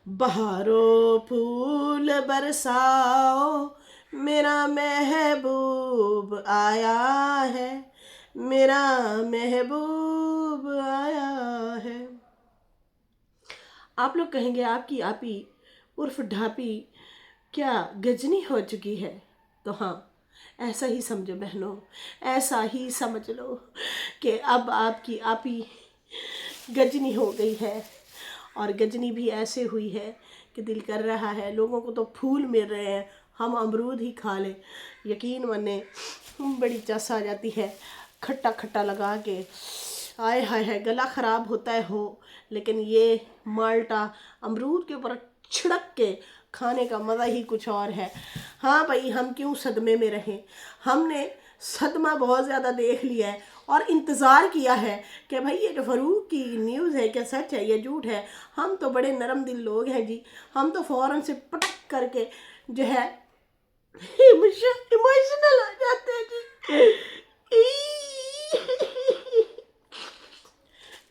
बहारों फूल बरसाओ, मेरा महबूब आया है, मेरा महबूब आया है। आप लोग कहेंगे आपकी आपी उर्फ ढापी क्या गजनी हो चुकी है? तो हाँ, ऐसा ही समझो बहनों, ऐसा ही समझ लो कि अब आपकी आपी गजनी हो गई है। और गजनी भी ऐसे हुई है कि दिल कर रहा है, लोगों को तो फूल मिल रहे हैं, हम अमरूद ही खा लें। यकीन माने बड़ी चस आ जाती है खट्टा खट्टा लगा के, आय हाय हाय गला ख़राब होता है हो। लेकिन ये माल्टा अमरूद के ऊपर छिड़क के खाने का मज़ा ही कुछ और है। हाँ भाई, हम क्यों सदमे में रहें, हमने सदमा बहुत ज़्यादा देख लिया है और इंतज़ार किया है कि भाई ये जो फ़ारूक की न्यूज़ है क्या सच है या झूठ है। हम तो बड़े नरम दिल लोग हैं जी, हम तो फ़ौरन से पटक करके जो है इमोशनल हो जाते हैं जी,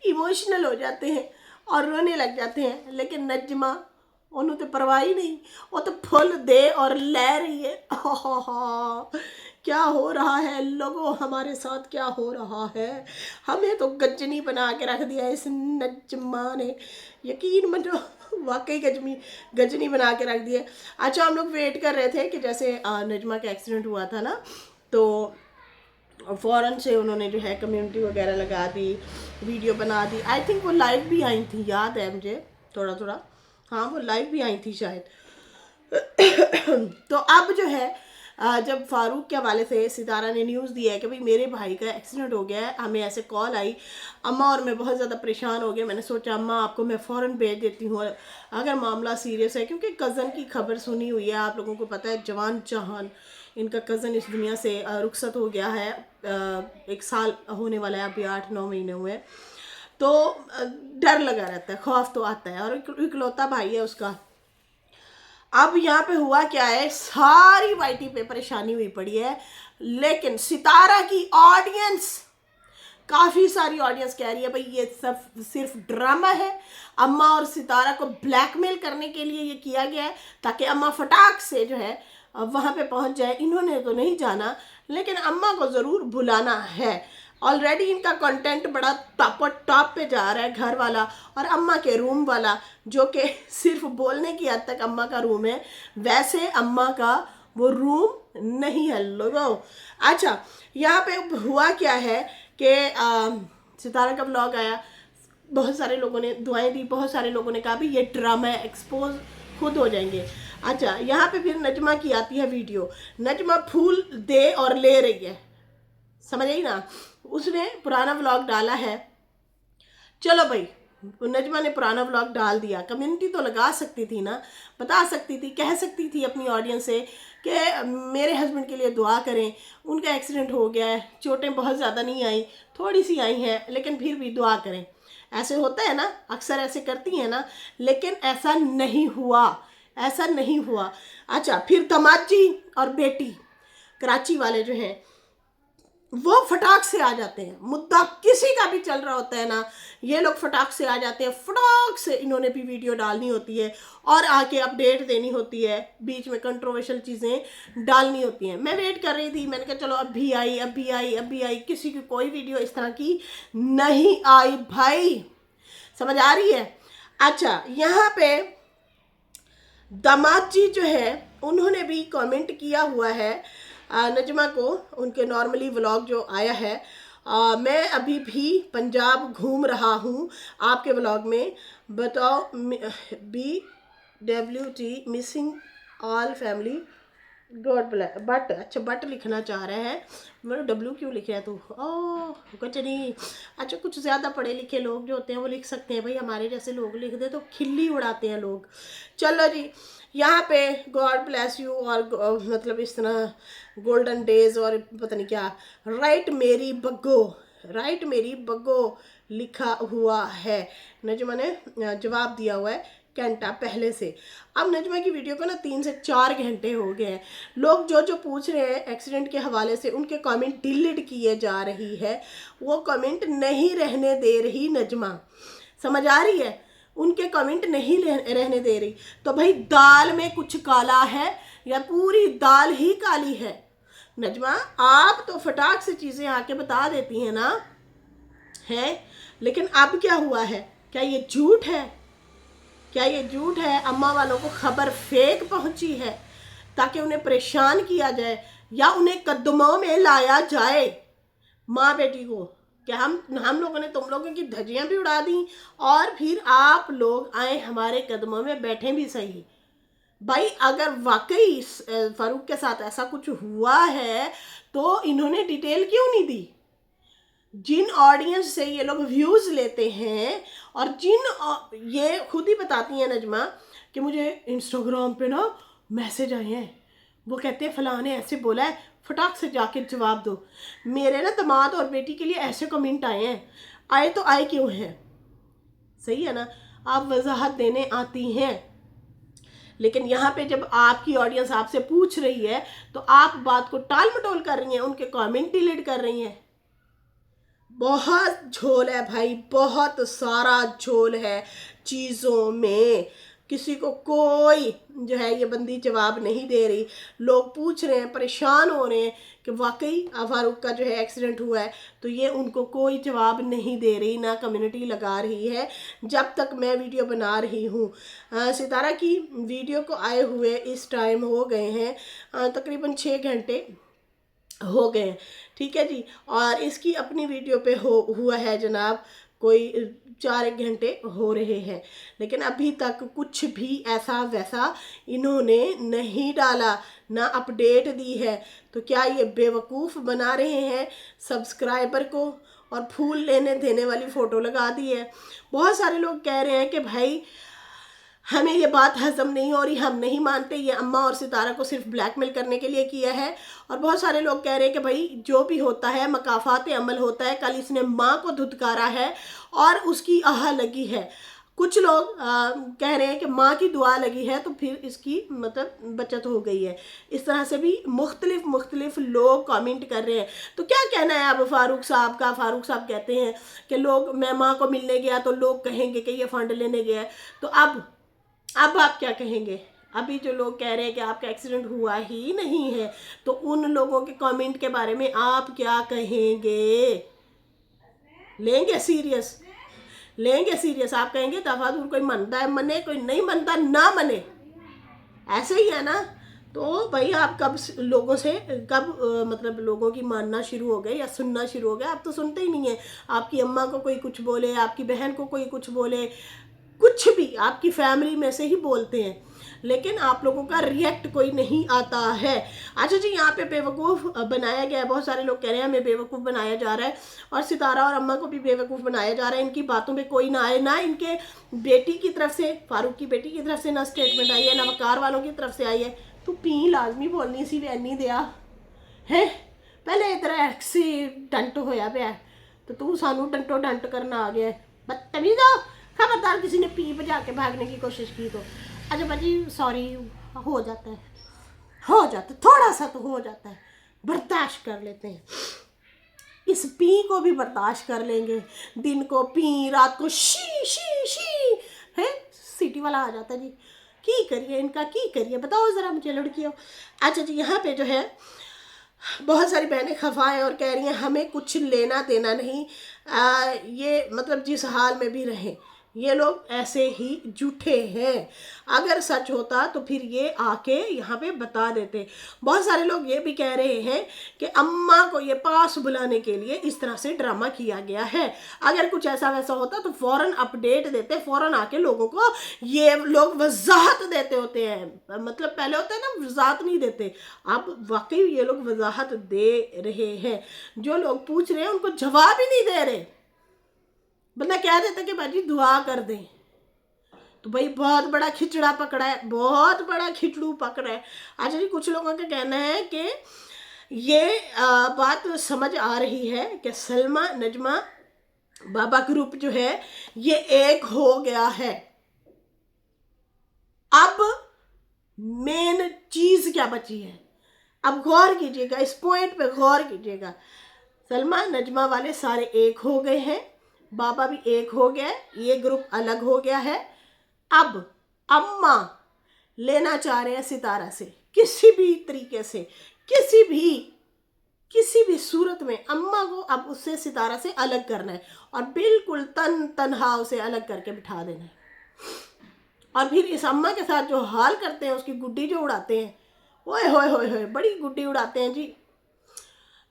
इमोशनल हो जाते हैं और रोने लग जाते हैं। लेकिन नजमा उन्होंने तो परवाह ही नहीं, वो तो फुल दे और ले रही है। क्या हो रहा है लोगों, हमारे साथ क्या हो रहा है? हमें तो गजनी बना के रख दिया इस नजमा ने, यकीन मानो वाकई गजनी बना के रख दिया। अच्छा, हम लोग वेट कर रहे थे कि जैसे नजमा का एक्सीडेंट हुआ था ना, तो फ़ौरन से उन्होंने जो है कम्युनिटी वगैरह लगा दी, वीडियो बना दी। आई थिंक वो लाइव भी आई थी, याद है मुझे थोड़ा थोड़ा, हाँ वो लाइव भी आई थी शायद। तो अब जो है जब फ़ारूक के हवाले से सितारा ने न्यूज़ दिया है कि भाई मेरे भाई का एक्सीडेंट हो गया है, हमें ऐसे कॉल आई, अम्मा और मैं बहुत ज़्यादा परेशान हो गए। मैंने सोचा अम्मा आपको मैं फ़ौरन भेज देती हूँ अगर मामला सीरियस है, क्योंकि कज़न की खबर सुनी हुई है, आप लोगों को पता है जवान जहान इनका कज़न इस दुनिया से रुखसत हो गया है। 1 साल होने वाला है, अभी 8-9 महीने हुए। तो डर लगा रहता है, खौफ तो आता है, और इकलौता भाई है उसका। अब यहाँ पे हुआ क्या है, सारी वाईटी पे परेशानी हुई पड़ी है, लेकिन सितारा की ऑडियंस, काफ़ी सारी ऑडियंस कह रही है भाई ये सब सिर्फ ड्रामा है, अम्मा और सितारा को ब्लैकमेल करने के लिए ये किया गया है ताकि अम्मा फटाक से जो है वहाँ पे पहुँच जाए। इन्होंने तो नहीं जाना, लेकिन अम्मा को ज़रूर बुलाना है। ऑलरेडी इनका कंटेंट बड़ा टॉप पे जा रहा है, घर वाला और अम्मा के रूम वाला, जो कि सिर्फ बोलने की हद तक अम्मा का रूम है, वैसे अम्मा का वो रूम नहीं है लोगों। अच्छा, यहाँ पे हुआ क्या है कि सितारा का ब्लॉग आया, बहुत सारे लोगों ने दुआएं दी, बहुत सारे लोगों ने कहा भी ये ड्रामा है, एक्सपोज खुद हो जाएंगे। अच्छा, यहाँ पे फिर नजमा की आती है वीडियो, नजमा फूल दे और ले रही है, समझ आई ना। उसने पुराना व्लॉग डाला है, चलो भाई नजमा ने पुराना व्लॉग डाल दिया, कम्युनिटी तो लगा सकती थी ना, बता सकती थी, कह सकती थी अपनी ऑडियंस से कि मेरे हस्बैंड के लिए दुआ करें, उनका एक्सीडेंट हो गया है, चोटें बहुत ज़्यादा नहीं आई, थोड़ी सी आई हैं, लेकिन फिर भी दुआ करें। ऐसे होता है ना, अक्सर ऐसे करती हैं ना, लेकिन ऐसा नहीं हुआ, ऐसा नहीं हुआ। अच्छा, फिर दमाजी और बेटी कराची वाले जो हैं वो फटाक से आ जाते हैं, मुद्दा किसी का भी चल रहा होता है ना, ये लोग फटाक से आ जाते हैं, फटाक से इन्होंने भी वीडियो डालनी होती है और आके अपडेट देनी होती है, बीच में कंट्रोवर्शियल चीज़ें डालनी होती हैं। मैं वेट कर रही थी, मैंने कहा चलो अब भी आई, अब भी आई, अब भी आई, किसी की कोई वीडियो इस तरह की नहीं आई भाई, समझ आ रही है। अच्छा, यहाँ पे दामाद जी जो है उन्होंने भी कमेंट किया हुआ है नजमा को, उनके नॉर्मली व्लॉग जो आया है, मैं अभी भी पंजाब घूम रहा हूँ आपके व्लॉग में, बताओ BWT missing all family God bless, but अच्छा बट लिखना चाह रहे हैं, मतलब डब्ल्यू क्यों लिख रहा है तू, ओह कुछ नहीं। अच्छा, कुछ ज़्यादा पढ़े लिखे लोग जो होते हैं वो लिख सकते हैं भाई, हमारे जैसे लोग लिख दे तो खिल्ली उड़ाते हैं लोग। चलो जी, यहाँ पे गॉड ब्लेस यू और मतलब इस तरह गोल्डन डेज और पता नहीं क्या, राइट मेरी बग्गो, राइट मेरी बग्गो लिखा हुआ है, नजमा ने जवाब दिया हुआ है घंटा पहले से। अब नजमा की वीडियो को ना 3 से 4 घंटे हो गए हैं, लोग जो जो पूछ रहे हैं एक्सीडेंट के हवाले से उनके कमेंट डिलीट किए जा रही है, वो कमेंट नहीं रहने दे रही नजमा, समझ आ रही है। उनके कमेंट नहीं रहने दे रही। तो भाई दाल में कुछ काला है या पूरी दाल ही काली है? नजमा आप तो फटाक से चीज़ें आके बता देती हैं ना, है, लेकिन अब क्या हुआ है? क्या ये झूठ है? क्या ये झूठ है? अम्मा वालों को खबर फेक पहुंची है ताकि उन्हें परेशान किया जाए या उन्हें कदमों में लाया जाए माँ बेटी को। क्या हम लोगों ने तुम लोगों की धज्जियां भी उड़ा दी और फिर आप लोग आए हमारे कदमों में बैठे भी सही। भाई अगर वाकई फारूक के साथ ऐसा कुछ हुआ है तो इन्होंने डिटेल क्यों नहीं दी? जिन ऑडियंस से ये लोग व्यूज़ लेते हैं और ये खुद ही बताती हैं नजमा कि मुझे इंस्टाग्राम पे ना मैसेज आए हैं, वो कहते हैं फलां ने ऐसे बोला है, फटाक से जाके जवाब दो। मेरे ना दामाद और बेटी के लिए ऐसे कमेंट आए हैं, आए तो आए क्यों हैं? सही है ना, आप वजाहत देने आती हैं, लेकिन यहाँ पे जब आपकी ऑडियंस आपसे पूछ रही है तो आप बात को टाल मटोल कर रही हैं, उनके कमेंट डिलीट कर रही हैं। बहुत झोल है भाई, बहुत सारा झोल है चीज़ों में। किसी को कोई जो है ये बंदी जवाब नहीं दे रही। लोग पूछ रहे हैं, परेशान हो रहे हैं कि वाकई फारूक का जो है एक्सीडेंट हुआ है, तो ये उनको कोई जवाब नहीं दे रही, ना कम्युनिटी लगा रही है। जब तक मैं वीडियो बना रही हूँ, सितारा की वीडियो को आए हुए इस टाइम हो गए हैं तकरीबन 6 घंटे हो गए, ठीक है जी। और इसकी अपनी वीडियो पे हुआ है जनाब कोई 4-1 घंटे हो रहे हैं, लेकिन अभी तक कुछ भी ऐसा वैसा इन्होंने नहीं डाला, ना अपडेट दी है। तो क्या ये बेवकूफ़ बना रहे हैं सब्सक्राइबर को और फूल लेने देने वाली फ़ोटो लगा दी है? बहुत सारे लोग कह रहे हैं कि भाई हमें ये बात हजम नहीं हो रही, हम नहीं मानते, ये अम्मा और सितारा को सिर्फ ब्लैकमेल करने के लिए किया है। और बहुत सारे लोग कह रहे हैं कि भाई जो भी होता है मकाफात अमल होता है। कल इसने माँ को धुतकारा है और उसकी आह लगी है। कुछ लोग कह रहे हैं कि माँ की दुआ लगी है तो फिर इसकी मतलब बचत हो गई है। इस तरह से भी मुख्तलिफ लोग कमेंट कर रहे हैं। तो क्या कहना है अब फारूक साहब का? फारूक साहब कहते हैं कि मैं माँ को मिलने गया तो लोग कहेंगे कि ये फंड लेने गया है। तो अब आप क्या कहेंगे? अभी जो लोग कह रहे हैं कि आपका एक्सीडेंट हुआ ही नहीं है, तो उन लोगों के कमेंट के बारे में आप क्या कहेंगे? लेंगे सीरियस? आप कहेंगे तफादुर कोई मनता है मने, कोई नहीं मनता ना मने, ऐसे ही है ना? तो भाई आप कब लोगों से मतलब लोगों की मानना शुरू हो गए या सुनना शुरू हो गए? आप तो सुनते ही नहीं है। आपकी अम्मा को कोई कुछ बोले, आपकी बहन को कोई कुछ बोले, कुछ भी आपकी फैमिली में से ही बोलते हैं, लेकिन आप लोगों का रिएक्ट कोई नहीं आता है। अच्छा जी, यहाँ पे बेवकूफ़ बनाया गया है। बहुत सारे लोग कह रहे हैं हमें बेवकूफ़ बनाया जा रहा है और सितारा और अम्मा को भी बेवकूफ़ बनाया जा रहा है। इनकी बातों पे कोई ना आए, ना इनके बेटी की तरफ से, फारूक की बेटी की तरफ से ना स्टेटमेंट आई है, ना वकार वालों की तरफ से आई है। तू पी लाजमी बोलनी सी वैनी दिया है, पहले इतना एक्सीडेंट होया पे है तो तू सानू डंटो डंट करना आ गया है। बदतमीज़ हो, खबरदार किसी ने पी बजा के भागने की कोशिश की तो। अच्छा भाजी सॉरी, हो जाता है, थोड़ा सा तो हो जाता है, बर्दाश्त कर लेते हैं। इस पी को भी बर्दाश्त कर लेंगे, दिन को पी, रात को शी है, सिटी वाला आ जाता है जी। की करिए इनका, की करिए बताओ ज़रा मुझे लड़कियों। अच्छा जी, यहाँ पे जो है बहुत सारी बहनें खफा हैं और कह रही हैं हमें कुछ लेना देना नहीं, ये मतलब जिस हाल में भी रहें, ये लोग ऐसे ही झूठे हैं। अगर सच होता तो फिर ये आके यहाँ पे बता देते। बहुत सारे लोग ये भी कह रहे हैं कि अम्मा को ये पास बुलाने के लिए इस तरह से ड्रामा किया गया है। अगर कुछ ऐसा वैसा होता तो फ़ौरन अपडेट देते, फ़ौरन आके लोगों को ये लोग वजाहत देते होते हैं। मतलब पहले होता है ना, वजाहत नहीं देते, अब वाकई ये लोग वजाहत दे रहे हैं। जो लोग पूछ रहे हैं उनको जवाब ही नहीं दे रहे। बंदा कह देता कि भाजी दुआ कर दें, तो भाई बहुत बड़ा खिचड़ा पकड़ा है, बहुत बड़ा खिचड़ू पकड़ा है। अच्छा जी, कुछ लोगों का कहना है कि ये बात समझ आ रही है कि सलमा नजमा बाबा ग्रुप जो है ये एक हो गया है। अब मेन चीज़ क्या बची है? अब गौर कीजिएगा, इस पॉइंट पे गौर कीजिएगा। सलमा नजमा वाले सारे एक हो गए हैं, बाबा भी एक हो गया, ये ग्रुप अलग हो गया है। अब अम्मा लेना चाह रहे हैं सितारा से किसी भी तरीके से, किसी भी सूरत में अम्मा को अब उससे सितारा से अलग करना है और बिल्कुल तनहा उसे अलग करके बिठा देना है। और फिर इस अम्मा के साथ जो हाल करते हैं, उसकी गुड्डी जो उड़ाते हैं, ओए होए होए होए, बड़ी गुड्डी उड़ाते हैं जी,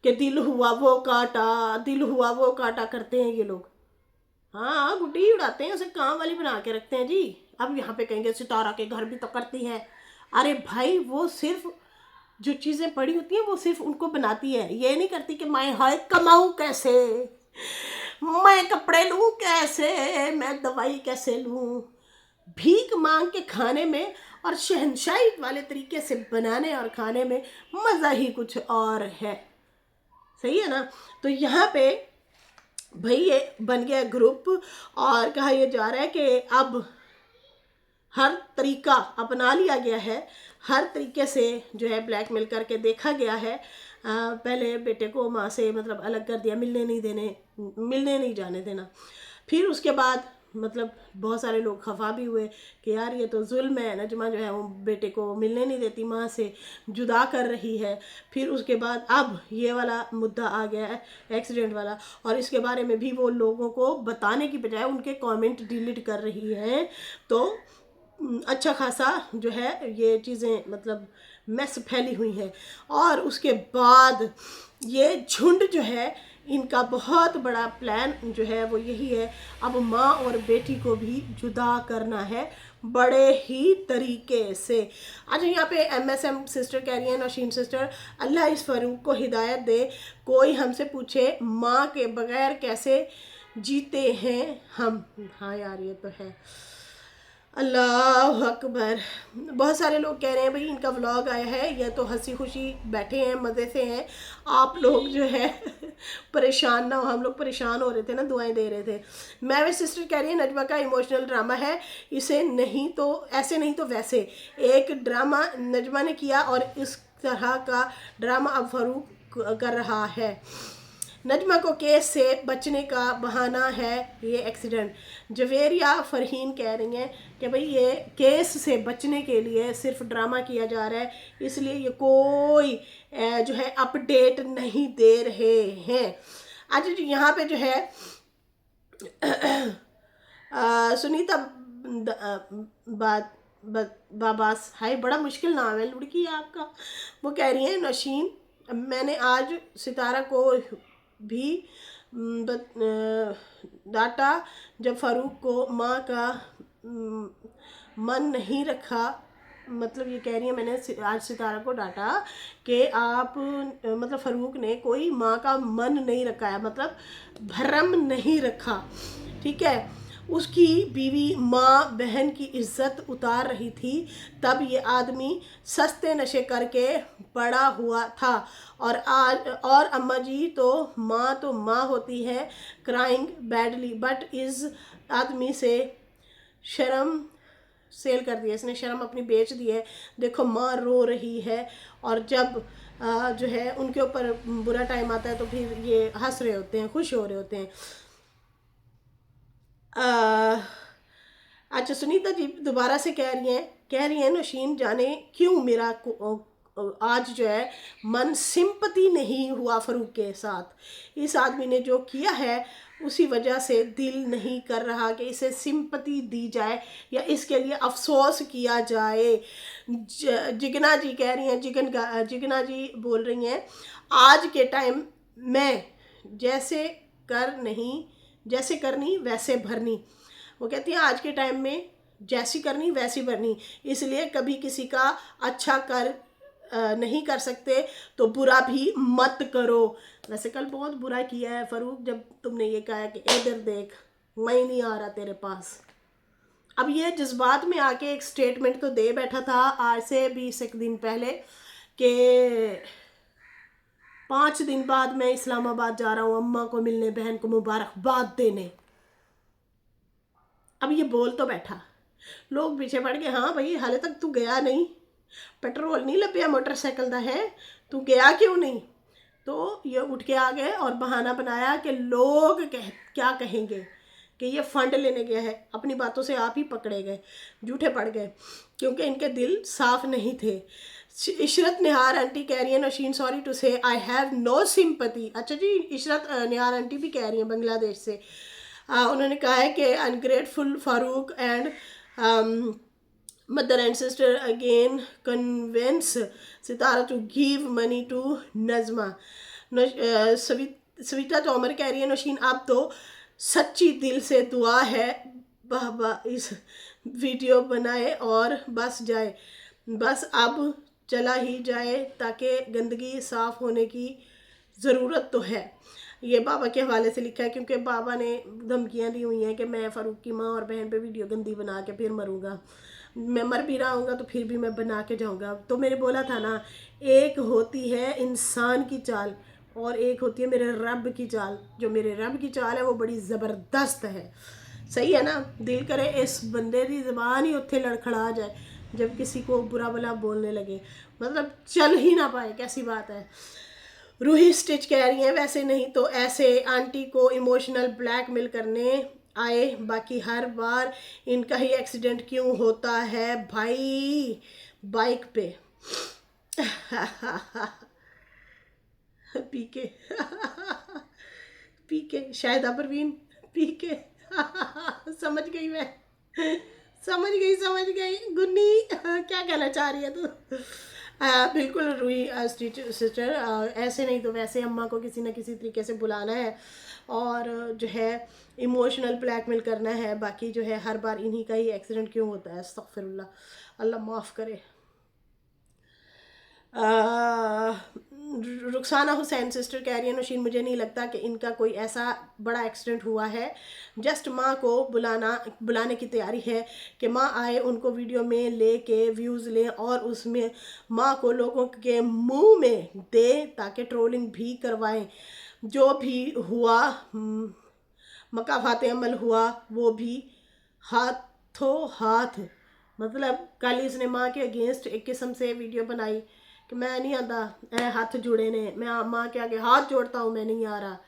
कि दिल हुआ वो काटा, दिल हुआ वो काटा करते हैं ये लोग। हाँ, गुड्डी उड़ाते हैं, उसे काम वाली बना के रखते हैं जी। अब यहाँ पे कहेंगे सितारा के घर भी तो करती है। अरे भाई, वो सिर्फ जो चीज़ें पड़ी होती हैं वो सिर्फ उनको बनाती है, ये नहीं करती कि मैं हाय कमाऊँ कैसे, मैं कपड़े लूँ कैसे, मैं दवाई कैसे लूँ। भीख मांग के खाने में और शहनशाही वाले तरीके से बनाने और खाने में मज़ा ही कुछ और है। सही है ना। तो यहाँ पे भाई ये बन गया ग्रुप और कहा यह जा रहा है कि अब हर तरीका अपना लिया गया है, हर तरीके से जो है ब्लैकमेल करके देखा गया है। पहले बेटे को माँ से मतलब अलग कर दिया, मिलने नहीं जाने देना। फिर उसके बाद मतलब बहुत सारे लोग खफा भी हुए कि यार ये तो जुल्म है, नजमा जो है वो बेटे को मिलने नहीं देती, माँ से जुदा कर रही है। फिर उसके बाद अब ये वाला मुद्दा आ गया है एक्सीडेंट वाला, और इसके बारे में भी वो लोगों को बताने की बजाय उनके कमेंट डिलीट कर रही हैं। तो अच्छा खासा जो है ये चीज़ें मतलब मैस फैली हुई हैं। और उसके बाद ये झुंड जो है, इनका बहुत बड़ा प्लान जो है वो यही है, अब माँ और बेटी को भी जुदा करना है बड़े ही तरीके से। अच्छा, यहाँ पे MSM सिस्टर कह रही है, नौशीन सिस्टर, अल्लाह इस फ़ारूक को हिदायत दे, कोई हमसे पूछे माँ के बगैर कैसे जीते हैं हम। हाँ यार, ये तो है। अल्लाह अकबर। बहुत सारे लोग कह रहे हैं भाई इनका व्लॉग आया है, यह तो हंसी खुशी बैठे हैं, मज़े से हैं, आप लोग जो है परेशान ना हो। हम लोग परेशान हो रहे थे ना, दुआएं दे रहे थे। मैं भी सिस्टर कह रही है नजमा का इमोशनल ड्रामा है, इसे नहीं तो ऐसे नहीं तो वैसे एक ड्रामा नजमा ने किया और इस तरह का ड्रामा अब फ़ारूक कर रहा है। नजमा को केस से बचने का बहाना है ये एक्सीडेंट। जवेरिया फरहीन कह रही हैं कि भाई ये केस से बचने के लिए सिर्फ ड्रामा किया जा रहा है, इसलिए ये कोई जो है अपडेट नहीं दे रहे हैं। आज यहाँ पे जो है सुनीता बाबास, हाय बड़ा मुश्किल नाम है लुड़की आपका। वो कह रही है नौशीन, मैंने आज सितारा को भी डांटा जब फ़ारूक को माँ का मन नहीं रखा। मतलब ये कह रही है मैंने आज सितारा को डांटा कि आप मतलब फ़ारूक ने कोई माँ का मन नहीं रखा है, मतलब भरम नहीं रखा, ठीक है। उसकी बीवी माँ बहन की इज्जत उतार रही थी, तब ये आदमी सस्ते नशे करके पड़ा हुआ था। और अम्मा जी तो माँ होती है, क्राइंग बैडली, बट इस आदमी से शर्म सेल कर दिया, इसने शर्म अपनी बेच दी है। देखो माँ रो रही है, और जब जो है उनके ऊपर बुरा टाइम आता है तो फिर ये हंस रहे होते हैं, खुश हो रहे होते हैं। अच्छा, सुनीता जी दोबारा से कह रही हैं नौशीन, जाने क्यों मेरा आज जो है मन सिंपति नहीं हुआ फ़ारूक के साथ। इस आदमी ने जो किया है उसी वजह से दिल नहीं कर रहा कि इसे सिंपति दी जाए या इसके लिए अफसोस किया जाए। जिगना जी कह रही हैं, जिगना जी बोल रही हैं, आज के टाइम में जैसे करनी वैसे भरनी। वो कहती हैं आज के टाइम में जैसी करनी वैसी भरनी, इसलिए कभी किसी का अच्छा नहीं कर सकते तो बुरा भी मत करो। वैसे कल बहुत बुरा किया है फ़ारूक, जब तुमने ये कहा कि इधर देख मैं नहीं आ रहा तेरे पास। अब ये जज्बात में आके एक स्टेटमेंट तो दे बैठा था आज से 20 दिन पहले कि 5 दिन बाद मैं इस्लामाबाद जा रहा हूँ अम्मा को मिलने, बहन को मुबारकबाद देने। अब ये बोल तो बैठा, लोग पीछे पड़ गए, हाँ भाई हाले तक तू गया नहीं, पेट्रोल नहीं लभ्या मोटरसाइकिल का है, तू गया क्यों नहीं। तो ये उठ के आ गए और बहाना बनाया कि लोग क्या कहेंगे कि ये फंड लेने गया है। अपनी बातों से आप ही पकड़े गए, झूठे पड़ गए, क्योंकि इनके दिल साफ नहीं थे। इशरत निहार आंटी कह रही है नौशीन सॉरी टू से आई हैव नो सिंपैथी। अच्छा जी, इशरत निहार आंटी भी कह रही हैं बांग्लादेश से। उन्होंने कहा है कि ungrateful Farooq and mother and sister again convince Sitara to give money to Najma. Savita Tomar कह रही है नौशीन आप तो सच्ची दिल से दुआ है बाबा इस वीडियो बनाए और बस जाए, बस अब चला ही जाए ताकि गंदगी साफ़ होने की ज़रूरत तो है। ये बाबा के हवाले से लिखा है, क्योंकि बाबा ने धमकियाँ दी हुई हैं कि मैं फ़ारूक की माँ और बहन पे वीडियो गंदी बना के फिर मरूँगा, मैं मर भी रहा हूँगा तो फिर भी मैं बना के जाऊँगा। तो मैंने बोला था ना, एक होती है इंसान की चाल और एक होती है मेरे रब की चाल। जो मेरे रब की चाल है वो बड़ी ज़बरदस्त है, सही है ना। दिल करे इस बंदे की ज़बान ही उत्थे लड़खड़ा जाए जब किसी को बुरा भला बोलने लगे, मतलब चल ही ना पाए, कैसी बात है। रूही स्टिच कह रही हैं वैसे नहीं तो ऐसे आंटी को इमोशनल ब्लैकमेल करने आए, बाकी हर बार इनका ही एक्सीडेंट क्यों होता है भाई बाइक पे। पीके पीके शायद परवीन पीके। समझ गई मैं, समझ गई गुन्नी क्या कहना चाह रही है तू। बिल्कुल रूही सिस्टर, ऐसे नहीं तो वैसे अम्मा को किसी न किसी तरीके से बुलाना है और जो है इमोशनल ब्लैकमेल करना है। बाकी जो है हर बार इन्हीं का ही एक्सीडेंट क्यों होता है, अस्तगफिरुल्लाह, अल्लाह माफ़ करे। रुखसाना हुसैन सिस्टर कह रही है नौशीन मुझे नहीं लगता कि इनका कोई ऐसा बड़ा एक्सीडेंट हुआ है, जस्ट माँ को बुलाने की तैयारी है कि माँ आए, उनको वीडियो में ले के व्यूज़ लें और उसमें माँ को लोगों के मुंह में दे ताकि ट्रोलिंग भी करवाएं। जो भी हुआ मकाफात अमल हुआ वो भी हाथों हाथ, मतलब कल इसने माँ के अगेंस्ट एक किस्म से वीडियो बनाई कि मैं नहीं आता, हाथ जुड़े ने, मैं माँ के आगे हाथ जोड़ता हूँ, मैं नहीं आ रहा।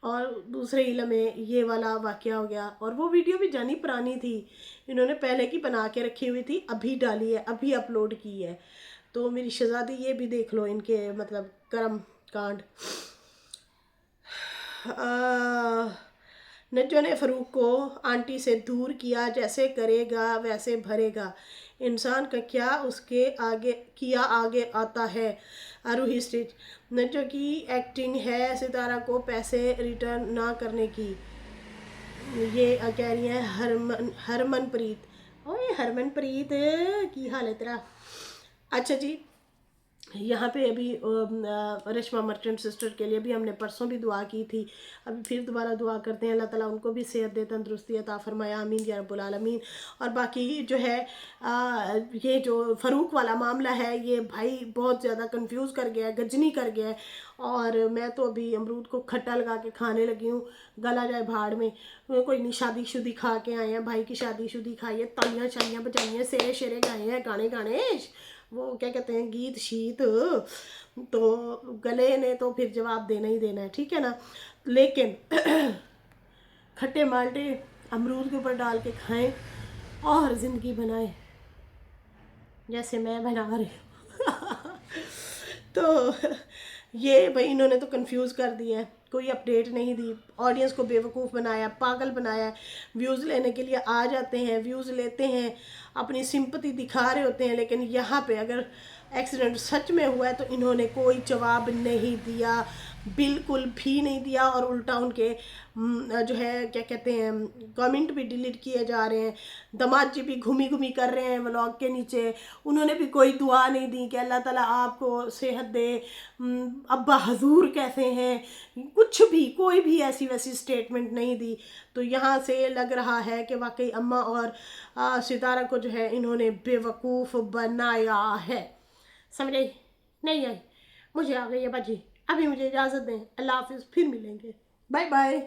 और दूसरे इलम में ये वाला वाक़या हो गया। और वो वीडियो भी जानी पुरानी थी, इन्होंने पहले की बना के रखी हुई थी, अभी डाली है, अभी अपलोड की है। तो मेरी शहज़ादी ये भी देख लो इनके मतलब कर्म कांड। नज्जो ने फ़ारूक को आंटी से दूर किया, जैसे करेगा वैसे भरेगा, इंसान का क्या उसके आगे किया आगे आता है। रूही स्टिच, नज्जो की एक्टिंग है सितारा को पैसे रिटर्न ना करने की। ये कह रही है हरमनप्रीत, ओए हरमनप्रीत की हाल है तेरा। अच्छा जी, यहाँ पे अभी रेशमा मर्चेंट सिस्टर के लिए भी हमने परसों भी दुआ की थी, अभी फिर दोबारा दुआ करते हैं, अल्लाह ताला उनको भी सेहत दे, तंदुरुस्ती अता फरमाए, आमीन या रब्बुल आलमीन। और बाकी जो है ये जो फ़ारूक वाला मामला है, ये भाई बहुत ज़्यादा कंफ्यूज कर गया है, गजनी कर गया है। और मैं तो अभी अमरूद को खट्टा लगा के खाने लगी हूँ, गला जाए भाड़ में। कोई नहीं, शादी शुदी खा के आए हैं, भाई की शादी शुदी खाई है, तालियाँ शालियाँ बजाई हैं, सेरे शेरे गाए हैं, गाने गाने वो क्या कहते हैं गीत शीत, तो गले ने तो फिर जवाब देना ही देना है, ठीक है ना। लेकिन खट्टे माल्टे अमरूद के ऊपर डाल के खाएं और ज़िंदगी बनाएं जैसे मैं बना रही हूँ। तो ये भाई इन्होंने तो कंफ्यूज कर दिया है, कोई अपडेट नहीं दी, ऑडियंस को बेवकूफ़ बनाया, पागल बनाया। व्यूज़ लेने के लिए आ जाते हैं, व्यूज़ लेते हैं, अपनी सिंपैथी दिखा रहे होते हैं, लेकिन यहाँ पे अगर एक्सीडेंट सच में हुआ है तो इन्होंने कोई जवाब नहीं दिया, बिल्कुल भी नहीं दिया। और उल्टा उनके जो है क्या कहते हैं कमेंट भी डिलीट किए जा रहे हैं। दामाद जी भी घूमी घूमी कर रहे हैं व्लॉग के नीचे, उन्होंने भी कोई दुआ नहीं दी कि अल्लाह ताला आपको सेहत दे, अब्बा हजूर कैसे हैं, कुछ भी कोई भी ऐसी वैसी स्टेटमेंट नहीं दी। तो यहाँ से लग रहा है कि वाकई अम्मा और सितारा को जो है इन्होंने बेवकूफ़ बनाया है। समझ आई नहीं आई, मुझे आ गई है बाजी, अभी मुझे इजाज़त दें, अल्लाह हाफिज़, फिर मिलेंगे, बाय बाय।